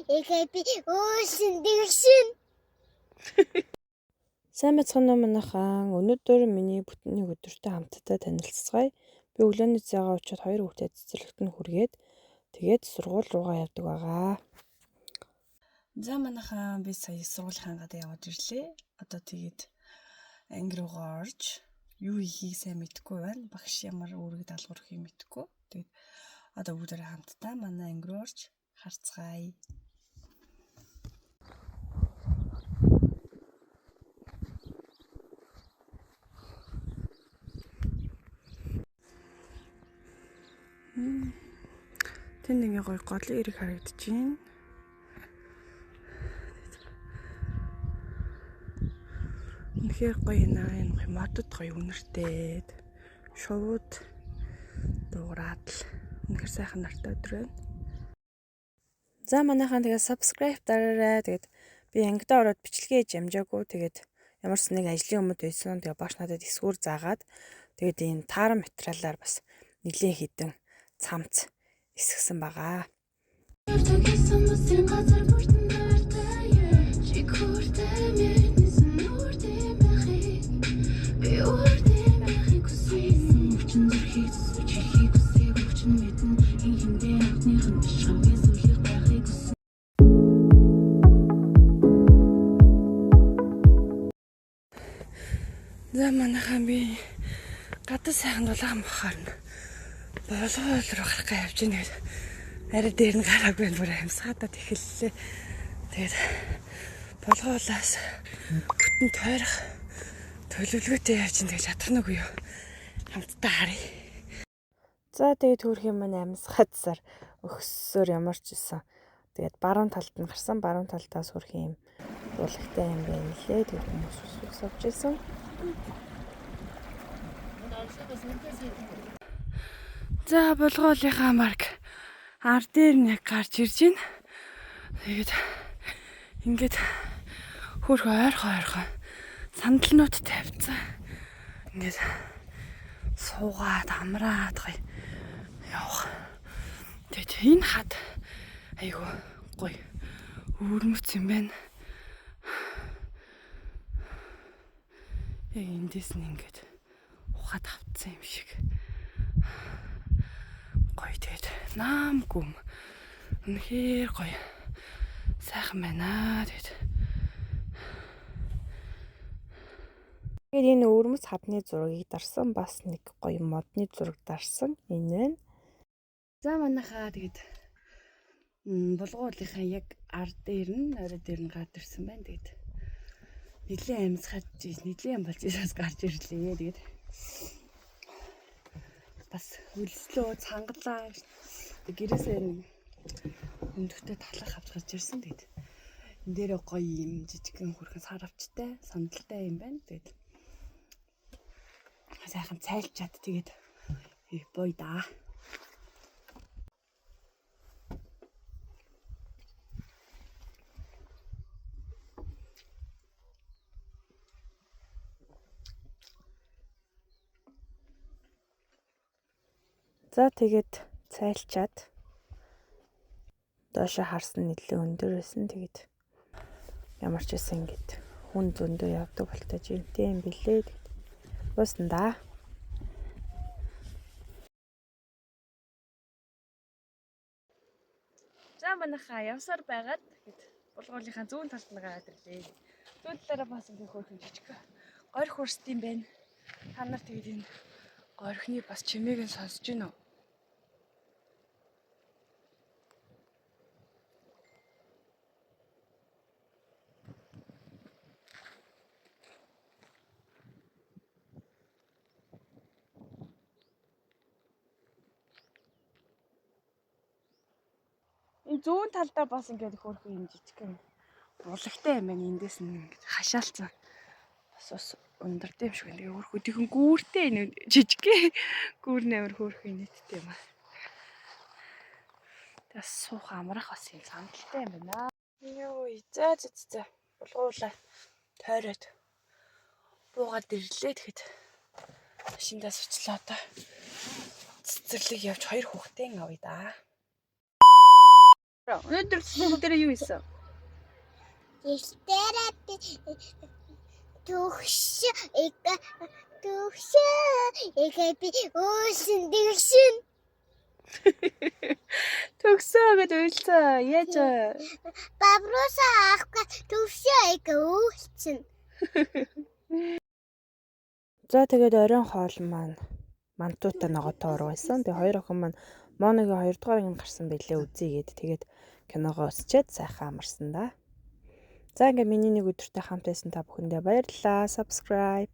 AKB oosin дэгшин. Сайн мэцхан манайхан өнөөдөр миний бүтэнний өдөртөө хамтдаа танилццгаая. Би өглөөний цагаа очиод 2 хүүхдэд цэцэрлэгт нь хүргээд тэгээд сургууль руугаа явдаг байгаа. За манайхан би сая сургуулийн гадаа яваад ирлээ. Одоо тэгээд анги руугаа орж юу хийхийг сайн мэдэхгүй байна. Багш ямар үүрэг даалгавар хийх мэдэхгүй. Тэгээд одоо бүгдээрээ хамтдаа манай анги руу орж харцгаая. Тэнд ингээ гоё голын ирэг харагдаж байна. Үнэхээр гоё энэ модод гоё үнэртэй. Шувууд дуурайд л үнэхээр сайхан нартай өдөр байна. За манайхан тэгээ subscribe дараарай. Тэгээд би ангидаа ороод бичлэгээ хийж амжаагүй. Тэгээд ямар ч нэг ажлын өмнөд байсан. Тэгээ багш надад эсвэр заагаад тэгээд энэ таарам материалаар бас нэлээд хідэн цамц эсгсэн байгаа. За манайхан би гадаа сайхан дулаан бохоор болгоол руу гарах гэж явж байна. Арай дээр нь гараагүй байна. Бүр амьсгаадаад эхэллээ. Тэгээд болгоолаас бүтэн тойрох төлөвлөгөөтэй явж байна гэж чадахнаагүй юу. Хамтдаа харъя. За тэгээд төрх юм маань амьсгаадсаар өгсөөр ямар ч исэн. Тэгээд баруун талд нь гарсан, баруун талдаас хүрх юм дуулагтай юм байна лээ. Тэр хүмүүс ус авч ирсэн. За болгоолынхаа марк ар дээр нэг гарч ирж байна. Тэгээд ингээд хөрх ойрхон сандалнууд тавьцсан. Ингээд суугаад амраад гоё явах. Тэгээд энэ хад айгу гоё өрмөц юм байна. Яг эндээс нь ингээд ухаад автсан юм шиг. Гоё тэгээд наам гүм. Үнэхээр гоё. Сайхан байна. Тэгээд энэ өрмөц хадны зургийг дарсан бас нэг гоё модны зураг дарсан. Энэ байна. За манайхаа тэгээд булгуулынхаа яг ард дээр нь орой дээр нь гард ирсэн байна. Тэгээд нэлийн амьсгад нэлийн болж ирээс гарч ирлээ. Тэгээд бас хөлслөө цангалаа гэрээсээ өндөртөө талах авч гарч ирсэн. Тэгээд энэ дээрээ гоё юм жижигхэн хөрхэн сар авчтай сандалтай юм байна. Тэгээд сайхан цайлчаад тэгээд бой да. За тэгээд цайлчаад доошо харсан нэлээд өндөр байсан. Тэгээд ямар ч байсан ингээд хүн зөндөө явдаг болтой жинтэй юм билээ. Уусан да. За манайхаа явсаар байгаад тэгэхэд булгуулынхаа зүүн талд нь гараад ирлээ. Зүүн талаараа бас ингээ хөөрхөн жижиг горих урст юм байна. Та нар тэгээд энэ горихны бас чимээг нь сонсож байна уу? Энэ зүүн талдаа бас ингээд хөөрхөн юм жижигхэн улагтай юм байна. Эндээс нь ингээд хашаалцсан. Бас ундартай юм шиг байна. Хөөрхөн тийхэн гүүртэй энэ жижигхэн гүүр нээр хөөрхөн нийттэй юм аа. Тэс суух амрах бас юм сандалтай юм байна. Йоо, за. Булгуулаа тойроод буугаад ирлээ. Тэгэхэд машиндаа сучлаа одоо цэцэрлэг явж 2 хүүхдийн авъя да. Өнөөдөр цэцэн дээр юу хийсэн? Ихтэрэ төгш би уусан дэгшин. Төгсөө гэж уйлцаа. Яаж Бабруса аахгүй төгшөө уулцсан. За тэгээд оройн хоол маань мантуута ногоотой ургасан. Тэгээ хоёр охин маань Моногийн 2 дугаар анги гарсан байлээ үзье гэд. Тэгээд киногоо өсчээд сайхан амарсан да. За ингээ миний нэг өдөртэй хамт байсан та бүхэндээ баярлалаа. Subscribe